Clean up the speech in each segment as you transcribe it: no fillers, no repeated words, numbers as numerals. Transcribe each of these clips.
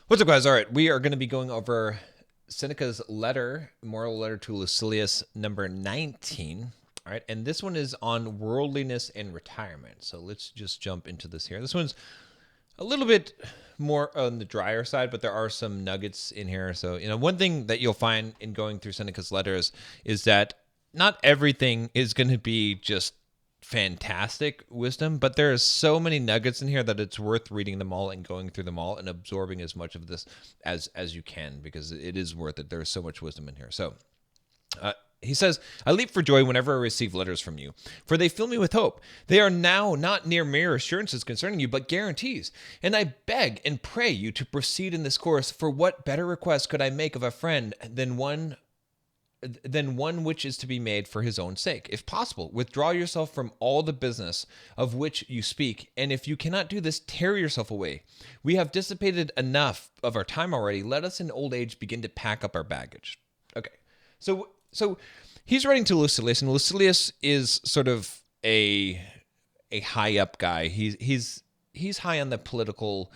What's up, guys? All right, we are going to be going over Seneca's moral letter to Lucilius, number 19. All right, and this one is on worldliness and retirement. So let's just jump into this here. This one's a little bit more on the drier side, but there are some nuggets in here. So, one thing that you'll find in going through Seneca's letters is that not everything is going to be just fantastic wisdom, but there are so many nuggets in here that it's worth reading them all and going through them all and absorbing as much of this as you can, because it is worth it. There's so much wisdom in here. So he says, I leap for joy whenever I receive letters from you, for they fill me with hope. They are now not mere assurances concerning you, but guarantees. And I beg and pray you to proceed in this course, for what better request could I make of a friend than one which is to be made for his own sake. If possible, withdraw yourself from all the business of which you speak, and if you cannot do this, tear yourself away. We have dissipated enough of our time already. Let us in old age begin to pack up our baggage. Okay, so he's writing to Lucilius, and Lucilius is sort of a high up guy. He's high on the political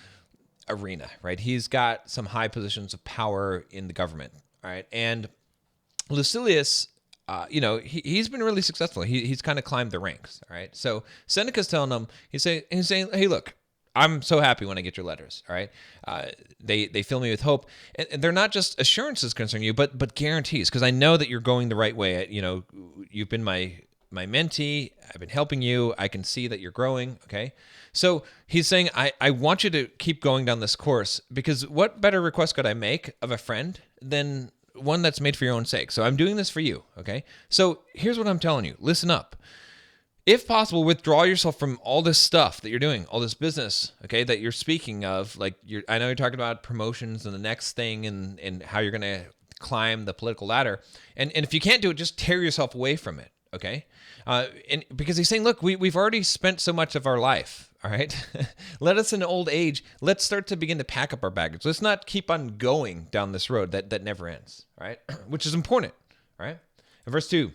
arena, right? He's got some high positions of power in the government, all right, and Lucilius, he's been really successful. He's kind of climbed the ranks, all right? So Seneca's telling him, he's saying, hey, look, I'm so happy when I get your letters, all right? They fill me with hope. And they're not just assurances concerning you, but guarantees, because I know that you're going the right way. You've been my mentee. I've been helping you. I can see that you're growing, okay? So he's saying, I want you to keep going down this course, because what better request could I make of a friend than one that's made for your own sake? So I'm doing this for you, okay? So here's what I'm telling you. Listen up. If possible, withdraw yourself from all this stuff that you're doing, all this business, okay, that you're speaking of. Like, I know you're talking about promotions and the next thing and how you're going to climb the political ladder. And if you can't do it, just tear yourself away from it, okay? And because he's saying, look, we've already spent so much of our life, all right? Let us in old age, let's start to begin to pack up our baggage. Let's not keep on going down this road that never ends, all right? Which is important, all right? In verse 2,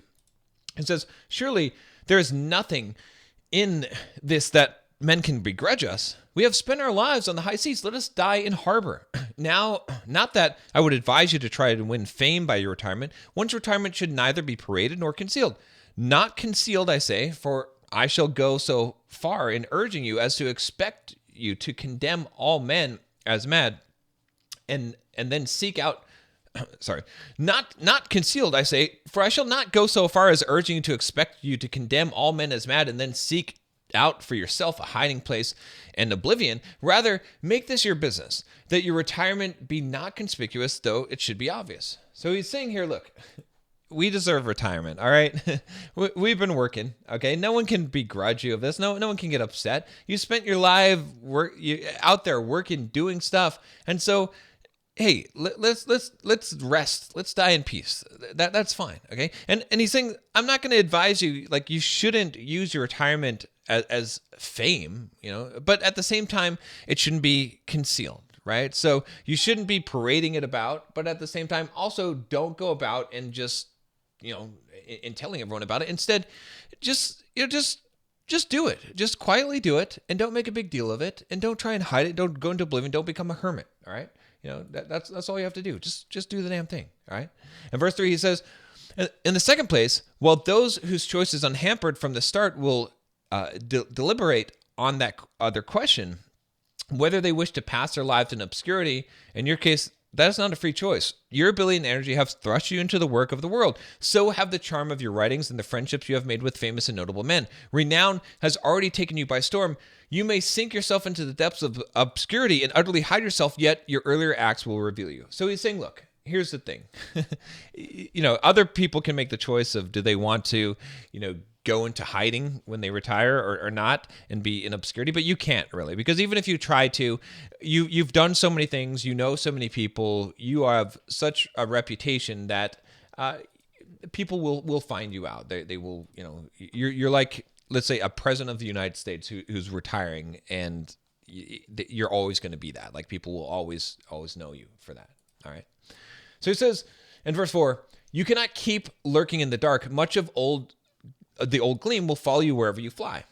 it says, surely there is nothing in this that men can begrudge us. We have spent our lives on the high seas. Let us die in harbor. Now, not that I would advise you to try to win fame by your retirement. One's retirement should neither be paraded nor concealed. Not concealed, I say, for I shall go so far in urging you as to expect you to condemn all men as mad, and then seek out. Sorry, not concealed, I say, for I shall not go so far as urging you to expect you to condemn all men as mad, and then seek out for yourself a hiding place and oblivion. Rather, make this your business, that your retirement be not conspicuous, though it should be obvious. So he's saying here, look, we deserve retirement, all right? We've been working, okay? No one can begrudge you of this. No one can get upset. You spent your life out there working, doing stuff, and so, hey, let's rest. Let's die in peace. That's fine, okay? And he's saying, I'm not going to advise you, like, you shouldn't use your retirement as fame, but at the same time, it shouldn't be concealed, right? So you shouldn't be parading it about, but at the same time, also don't go about and just, in telling everyone about it. Instead, just do it. Just quietly do it, and don't make a big deal of it, and don't try and hide it. Don't go into oblivion. Don't become a hermit, all right? That's all you have to do. Just do the damn thing, all right? In verse 3, he says, in the second place, while those whose choice is unhampered from the start will deliberate on that other question, whether they wish to pass their lives in obscurity, in your case, that is not a free choice. Your ability and energy have thrust you into the work of the world. So have the charm of your writings and the friendships you have made with famous and notable men. Renown has already taken you by storm. You may sink yourself into the depths of obscurity and utterly hide yourself, yet your earlier acts will reveal you. So he's saying, look, here's the thing. Other people can make the choice of, do they want to, go into hiding when they retire or not and be in obscurity, but you can't really, because even if you try to, you've done so many things, so many people, you have such a reputation that people will find you out. They will, you're like, let's say, a president of the United States who's retiring, and you're always going to be that. Like, people will always know you for that. All right. So he says in verse 4, you cannot keep lurking in the dark. Much of the old gleam will follow you wherever you fly.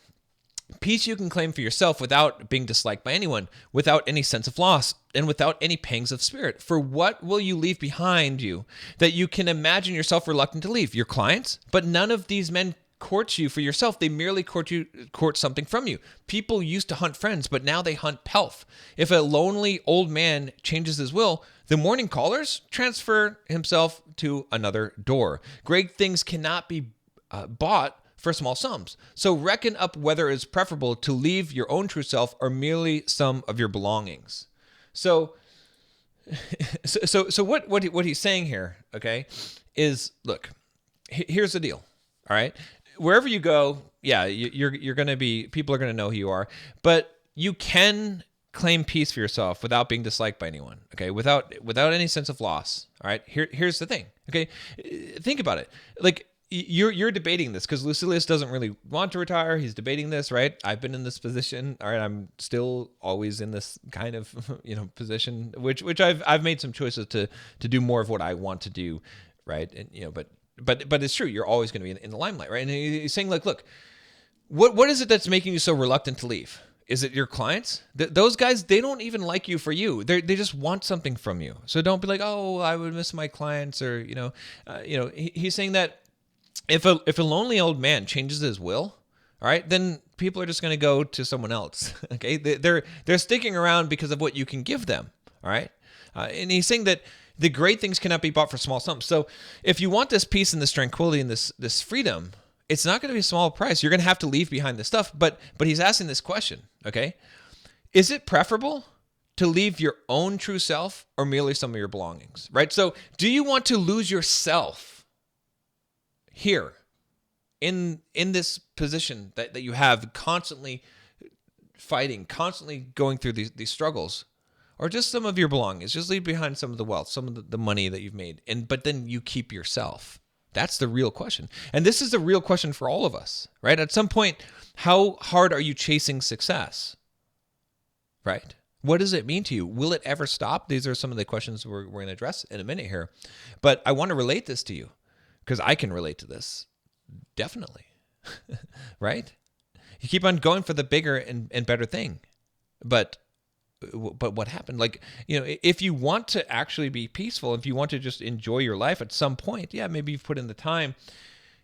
Peace you can claim for yourself without being disliked by anyone, without any sense of loss, and without any pangs of spirit. For what will you leave behind you that you can imagine yourself reluctant to leave? Your clients? But none of these men court you for yourself. They merely court something from you. People used to hunt friends, but now they hunt pelf. If a lonely old man changes his will, the morning callers transfer himself to another door. Great things cannot be bought for small sums. So reckon up whether it's preferable to leave your own true self or merely some of your belongings. So what he's saying here, okay, is look, here's the deal. All right, wherever you go, yeah, you're going to be, people are going to know who you are, but you can claim peace for yourself without being disliked by anyone. Okay, without any sense of loss. All right, here's the thing. Okay, think about it. Like, you're debating this because Lucilius doesn't really want to retire. He's debating this, right? I've been in this position. All right, I'm still always in this kind of position, which I've made some choices to do more of what I want to do, right? And but it's true. You're always going to be in the limelight, right? And he's saying, like, look, what is it that's making you so reluctant to leave? Is it your clients? Those guys, they don't even like you for you. They just want something from you. So don't be like, oh, I would miss my clients, or he's saying that. If a lonely old man changes his will, all right, then people are just going to go to someone else. Okay, they're sticking around because of what you can give them. All right, and he's saying that the great things cannot be bought for small sums. So if you want this peace and this tranquility and this freedom, it's not going to be a small price. You're going to have to leave behind this stuff. But he's asking this question. Okay, is it preferable to leave your own true self or merely some of your belongings? Right. So do you want to lose yourself here in this position that you have, constantly fighting, constantly going through these struggles, or just some of your belongings? Just leave behind some of the wealth, some of the money that you've made, but then you keep yourself. That's the real question. And this is the real question for all of us, right? At some point, how hard are you chasing success? Right? What does it mean to you? Will it ever stop? These are some of the questions we're going to address in a minute here. But I want to relate this to you, because I can relate to this, definitely, right? You keep on going for the bigger and better thing, but what happened? Like, if you want to actually be peaceful, if you want to just enjoy your life at some point, yeah, maybe you've put in the time,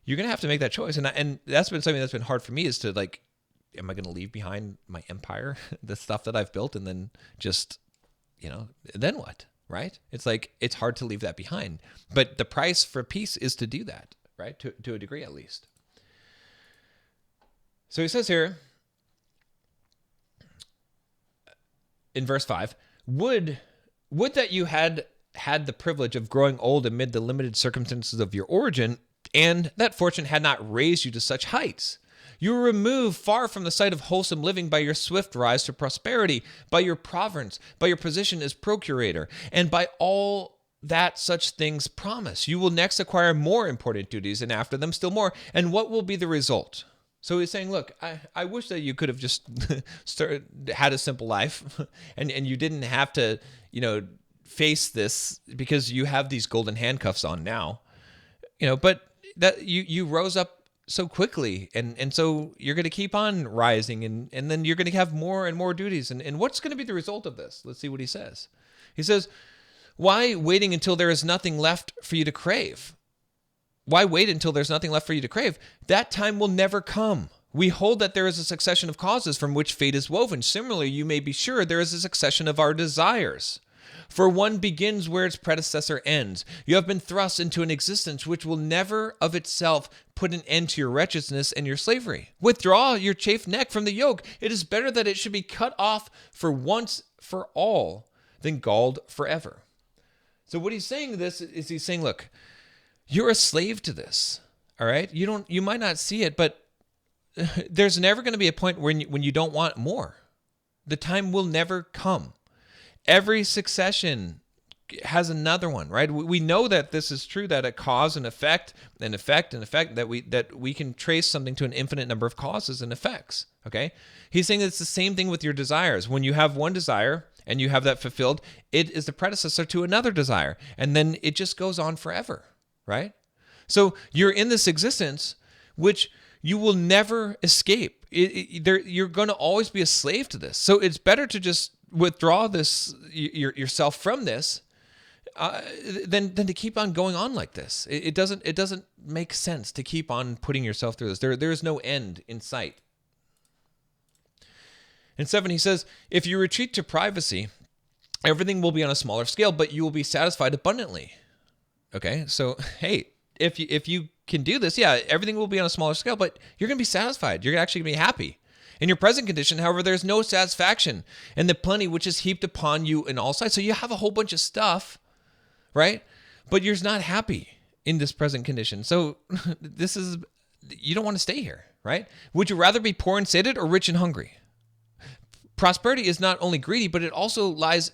you're gonna have to make that choice, and that's been something that's been hard for me, is to, like, am I gonna leave behind my empire, the stuff that I've built, and then just, then what? Right? It's like, it's hard to leave that behind. But the price for peace is to do that, right? To a degree, at least. So he says here in verse 5, would that you had the privilege of growing old amid the limited circumstances of your origin, and that fortune had not raised you to such heights. You were removed far from the sight of wholesome living by your swift rise to prosperity, by your province, by your position as procurator, and by all that such things promise. You will next acquire more important duties, and after them still more. And what will be the result? So he's saying, look, I wish that you could have just had a simple life, and you didn't have to, face this, because you have these golden handcuffs on now, but that you rose up so quickly, and so you're going to keep on rising, and then you're going to have more and more duties. And what's going to be the result of this? Let's see what he says. He says, why waiting until there is nothing left for you to crave? Why wait until there's nothing left for you to crave? That time will never come. We hold that there is a succession of causes from which fate is woven. Similarly, you may be sure there is a succession of our desires. For one begins where its predecessor ends. You have been thrust into an existence which will never of itself put an end to your wretchedness and your slavery. Withdraw your chafed neck from the yoke. It is better that it should be cut off for once for all than galled forever. So what he's saying this is, he's saying, look, you're a slave to this. All right? You might not see it, but there's never going to be a point when you don't want more. The time will never come. Every succession has another one, right? We know that this is true, that a cause and effect, that we can trace something to an infinite number of causes and effects, okay? He's saying it's the same thing with your desires. When you have one desire and you have that fulfilled, it is the predecessor to another desire, and then it just goes on forever, right? So you're in this existence which you will never escape. You're going to always be a slave to this. So it's better to just withdraw this yourself from this than to keep on going on like this. It doesn't make sense to keep on putting yourself through this. There is no end in sight. In 7, he says, if you retreat to privacy, everything will be on a smaller scale, but you will be satisfied abundantly. Okay, so hey, if you can do this, yeah, everything will be on a smaller scale, but you're going to be satisfied. You're actually going to be happy. In your present condition, however, there's no satisfaction in the plenty which is heaped upon you in all sides. So you have a whole bunch of stuff, right? But you're not happy in this present condition. So you don't want to stay here, right? Would you rather be poor and sated or rich and hungry? Prosperity is not only greedy, but it also lies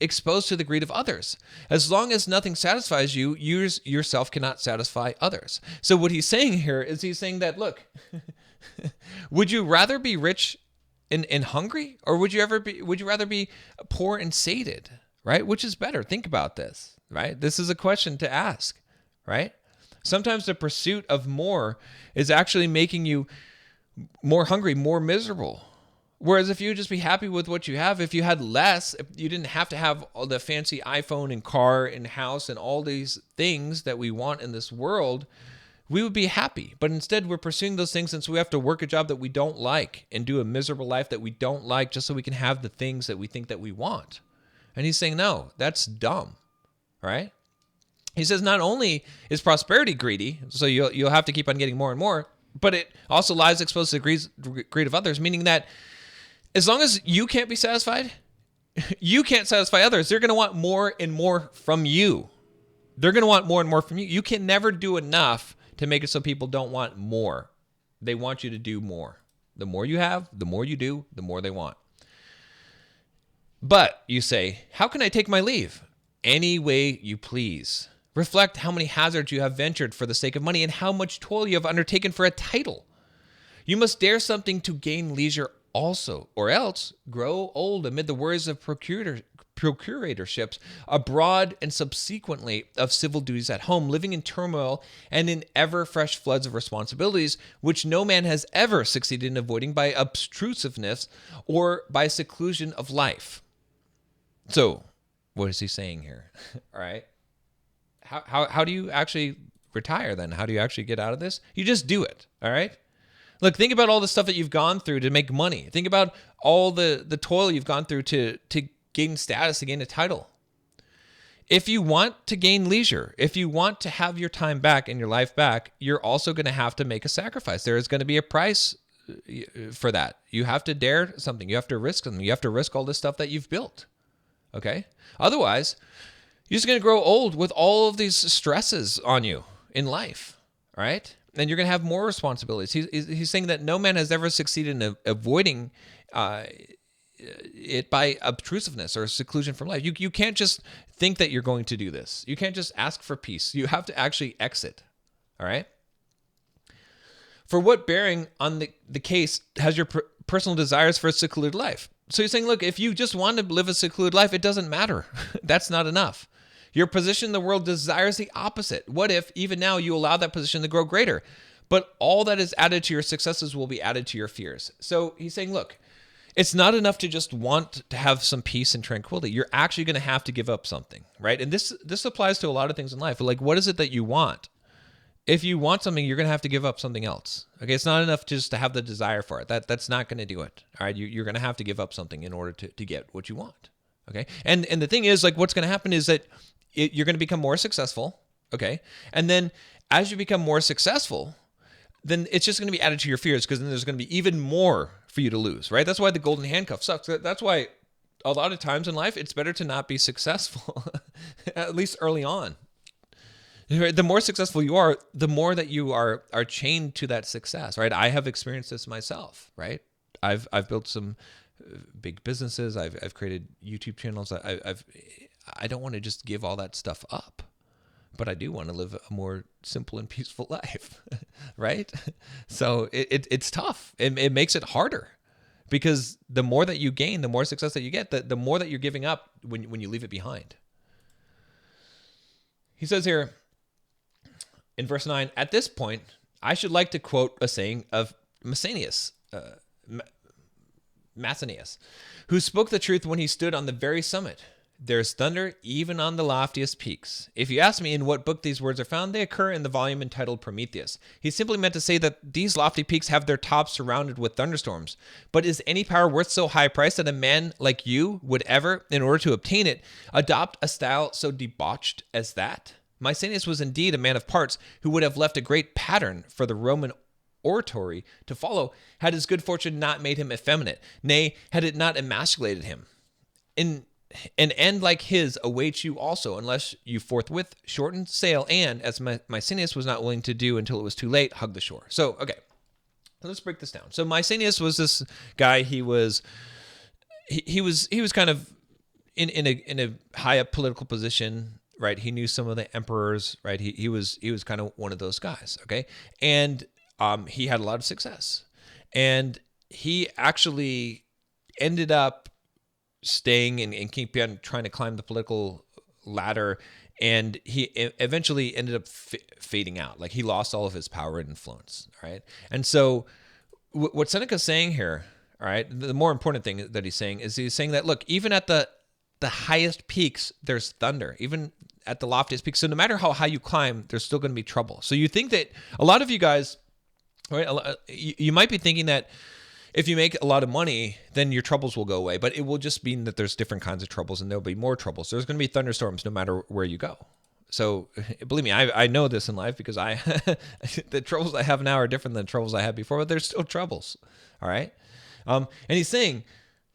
exposed to the greed of others. As long as nothing satisfies you, you yourself cannot satisfy others. So what he's saying here is he's saying that, look, would you rather be rich and hungry, or would you rather be poor and sated, right? Which is better? Think about this, right? This is a question to ask, right? Sometimes the pursuit of more is actually making you more hungry, more miserable. Whereas if you just be happy with what you have, if you had less, if you didn't have to have all the fancy iPhone and car and house and all these things that we want in this world, we would be happy. But instead, we're pursuing those things, and so we have to work a job that we don't like and do a miserable life that we don't like just so we can have the things that we think that we want. And he's saying, no, that's dumb, right? He says not only is prosperity greedy, so you'll have to keep on getting more and more, but it also lies exposed to the greed of others, meaning that as long as you can't be satisfied, you can't satisfy others. They're going to want more and more from you. They're going to want more and more from you. You can never do enough to make it so people don't want more. They want you to do more. The more you have, the more you do, the more they want. But you say, how can I take my leave? Any way you please. Reflect how many hazards you have ventured for the sake of money and how much toil you have undertaken for a title. You must dare something to gain leisure also, or else grow old amid the worries of procuratorships abroad and subsequently of civil duties at home, living in turmoil and in ever fresh floods of responsibilities, which no man has ever succeeded in avoiding by obtrusiveness or by seclusion of life. So, what is he saying here? All right. How do you actually retire then? How do you actually get out of this? You just do it. All right. Look, think about all the stuff that you've gone through to make money. Think about all the toil you've gone through to gain status, to gain a title. If you want to gain leisure, if you want to have your time back and your life back, you're also going to have to make a sacrifice. There is going to be a price for that. You have to dare something. You have to risk something. You have to risk all this stuff that you've built. Okay? Otherwise, you're just going to grow old with all of these stresses on you in life. All right? And you're going to have more responsibilities. He's saying that no man has ever succeeded in avoiding it by obtrusiveness or seclusion from life. You can't just think that you're going to do this. You can't just ask for peace. You have to actually exit. All right? For what bearing on the case has your personal desires for a secluded life? So he's saying, look, if you just want to live a secluded life, it doesn't matter. That's not enough. Your position in the world desires the opposite. What if even now you allow that position to grow greater? But all that is added to your successes will be added to your fears. So he's saying, look, it's not enough to just want to have some peace and tranquility. You're actually going to have to give up something, right? And this applies to a lot of things in life. Like, what is it that you want? If you want something, you're going to have to give up something else. Okay, it's not enough just to have the desire for it. That's not going to do it. All right, you're going to have to give up something in order to get what you want. Okay, and the thing is, like, what's going to happen is that you're going to become more successful. Okay, and then as you become more successful, then it's just going to be added to your fears, because then there's going to be even more for you to lose. Right? That's why the golden handcuff sucks. That's why a lot of times in life it's better to not be successful, at least early on. The more successful you are, the more that you are chained to that success, right? I have experienced this myself, right? I've built some big businesses. I've created YouTube channels. I don't want to just give all that stuff up, but I do want to live a more simple and peaceful life, right? So it's tough. It makes it harder, because the more that you gain, the more success that you get, the more that you're giving up when you leave it behind. He says here, in verse 9, at this point, I should like to quote a saying of Maecenas, who spoke the truth when he stood on the very summit. There's thunder even on the loftiest peaks. If you ask me in what book these words are found, they occur in the volume entitled Prometheus. He simply meant to say that these lofty peaks have their tops surrounded with thunderstorms. But is any power worth so high a price that a man like you would ever, in order to obtain it, adopt a style so debauched as that? Maecenas was indeed a man of parts who would have left a great pattern for the Roman oratory to follow had his good fortune not made him effeminate, nay, had it not emasculated him. An end like his awaits you also, unless you forthwith shorten sail and, as Maecenas was not willing to do until it was too late, hug the shore. So, okay, let's break this down. So Maecenas was this guy. He was kind of in a high up political position, right? He knew some of the emperors, right? He was kind of one of those guys, okay? And he had a lot of success, and he actually ended up staying and keep on trying to climb the political ladder, and he eventually ended up fading out. Like, he lost all of his power and influence, right? And so what Seneca's saying here, all right, the more important thing that he's saying that, look, even at the highest peaks, there's thunder, even at the loftiest peaks. So no matter how high you climb, there's still going to be trouble. So you think that a lot of you guys, right, you might be thinking that if you make a lot of money, then your troubles will go away. But it will just mean that there's different kinds of troubles, and there'll be more troubles. There's going to be thunderstorms no matter where you go. So believe me, I know this in life, because the troubles I have now are different than the troubles I had before, but there's still troubles. All right. And he's saying,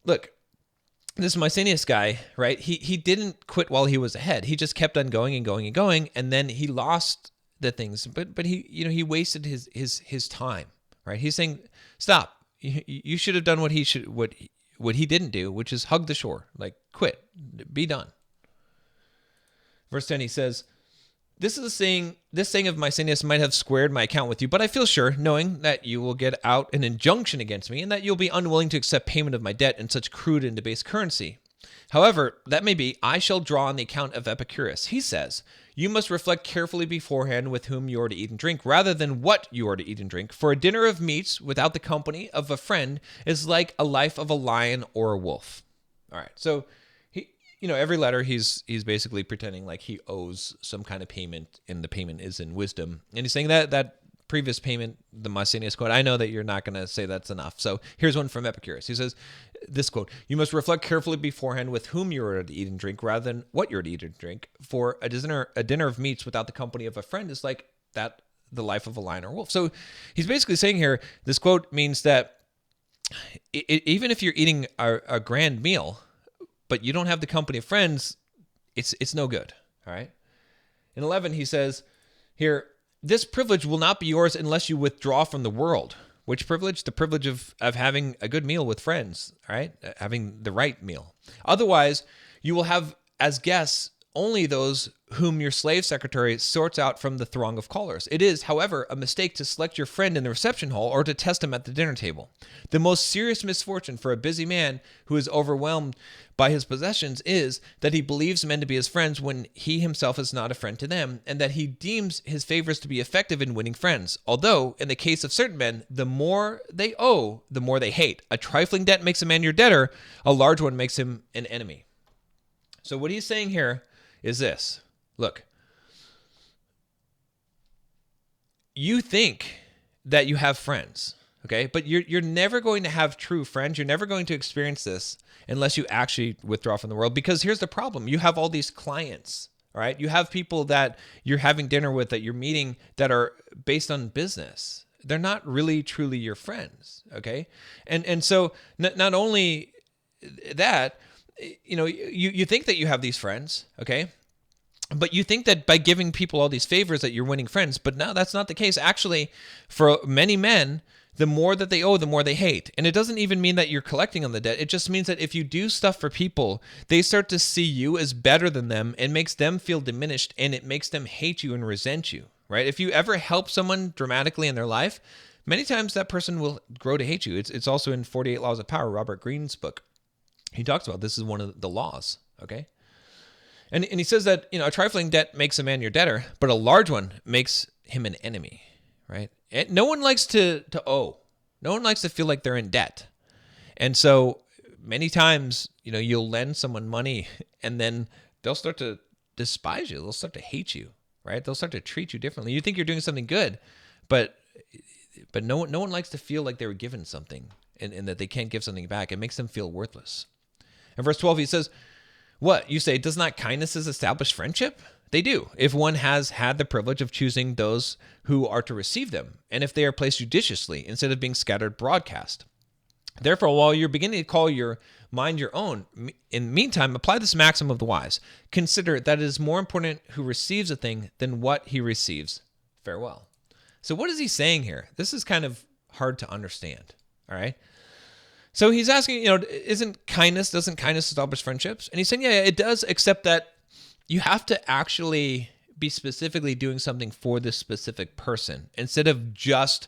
look, this Maecenas guy, right? He didn't quit while he was ahead. He just kept on going and going and going, and then he lost the things. But he wasted his time, right? He's saying, stop. You should have done what he didn't do, which is hug the shore. Like, quit, be done. Verse 10, he says, this saying of Maecenas might have squared my account with you, but I feel sure, knowing that you will get out an injunction against me, and that you'll be unwilling to accept payment of my debt in such crude and debased currency. However, that may be, I shall draw on the account of Epicurus. He says, you must reflect carefully beforehand with whom you are to eat and drink, rather than what you are to eat and drink. For a dinner of meats without the company of a friend is like a life of a lion or a wolf. All right, so every letter he's basically pretending like he owes some kind of payment, and the payment is in wisdom. And he's saying that previous payment, the Maecenas quote, I know that you're not going to say that's enough. So here's one from Epicurus. He says, this quote, you must reflect carefully beforehand with whom you are to eat and drink, rather than what you're to eat and drink. For a dinner of meats without the company of a friend is like the life of a lion or wolf. So he's basically saying here, this quote means that even if you're eating a grand meal, but you don't have the company of friends, it's no good. All right. In 11, he says here, this privilege will not be yours unless you withdraw from the world. Which privilege? The privilege of having a good meal with friends, all right? Having the right meal. Otherwise, you will have as guests only those whom your slave secretary sorts out from the throng of callers. It is, however, a mistake to select your friend in the reception hall or to test him at the dinner table. The most serious misfortune for a busy man who is overwhelmed by his possessions is that he believes men to be his friends when he himself is not a friend to them, and that he deems his favors to be effective in winning friends. Although, in the case of certain men, the more they owe, the more they hate. A trifling debt makes a man your debtor, a large one makes him an enemy. So what he's saying here is this. Look, you think that you have friends, okay? But you're never going to have true friends. You're never going to experience this unless you actually withdraw from the world. Because here's the problem. You have all these clients, all right? You have people that you're having dinner with, that you're meeting, that are based on business. They're not really truly your friends, okay? And so not only that, you think that you have these friends, okay? But you think that by giving people all these favors that you're winning friends, but no, that's not the case. Actually, for many men, the more that they owe, the more they hate. And it doesn't even mean that you're collecting on the debt. It just means that if you do stuff for people, they start to see you as better than them. It makes them feel diminished, and it makes them hate you and resent you, right? If you ever help someone dramatically in their life, many times that person will grow to hate you. It's also in 48 Laws of Power, Robert Greene's book. He talks about this is one of the laws, okay? And he says that, a trifling debt makes a man your debtor, but a large one makes him an enemy, right? No one likes to owe. No one likes to feel like they're in debt. And so many times, you'll lend someone money and then they'll start to despise you. They'll start to hate you, right? They'll start to treat you differently. You think you're doing something good, but no one likes to feel like they were given something and that they can't give something back. It makes them feel worthless. In verse 12, he says, what? You say, does not kindnesses establish friendship? They do, if one has had the privilege of choosing those who are to receive them, and if they are placed judiciously instead of being scattered broadcast. Therefore, while you're beginning to call your mind your own, in the meantime, apply this maxim of the wise. Consider that it is more important who receives a thing than what he receives. Farewell. So what is he saying here? This is kind of hard to understand, all right? So he's asking, doesn't kindness establish friendships? And he's saying, yeah, it does, except that you have to actually be specifically doing something for this specific person instead of just,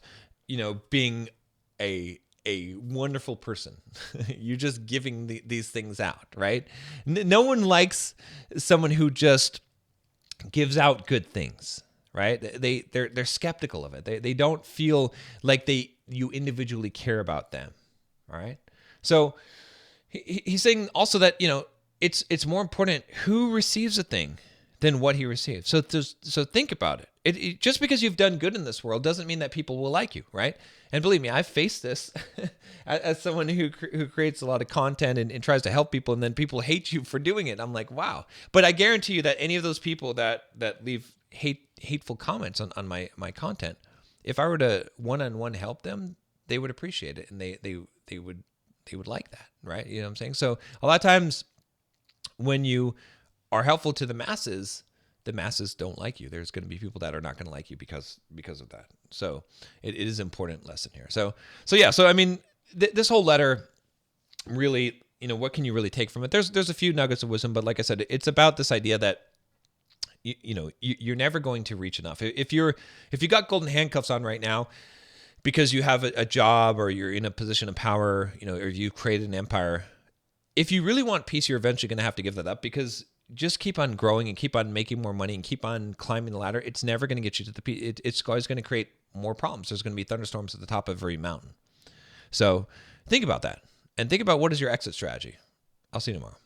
being a wonderful person. You're just giving these things out, right? No one likes someone who just gives out good things, right? They're skeptical of it. They don't feel like you individually care about them, all right? So he's saying also that, it's more important who receives a thing than what he receives. So think about it. It just because you've done good in this world doesn't mean that people will like you, right? And believe me, I've faced this as someone who creates a lot of content and tries to help people, and then people hate you for doing it. I'm like, wow. But I guarantee you that any of those people that leave hateful comments on my content, if I were to one-on-one help them, they would appreciate it, and they would like that, right? You know what I'm saying? So a lot of times when you are helpful to the masses don't like you. There's going to be people that are not going to like you because of that. So it is an important lesson here. So I mean, this whole letter really, what can you really take from it? There's a few nuggets of wisdom, but like I said, it's about this idea that you're never going to reach enough. If you got golden handcuffs on right now because you have a job or you're in a position of power, or you've created an empire, if you really want peace, you're eventually going to have to give that up, because just keep on growing and keep on making more money and keep on climbing the ladder. It's never going to get you to the peak. It's always going to create more problems. There's going to be thunderstorms at the top of every mountain. So think about that and think about what is your exit strategy. I'll see you tomorrow.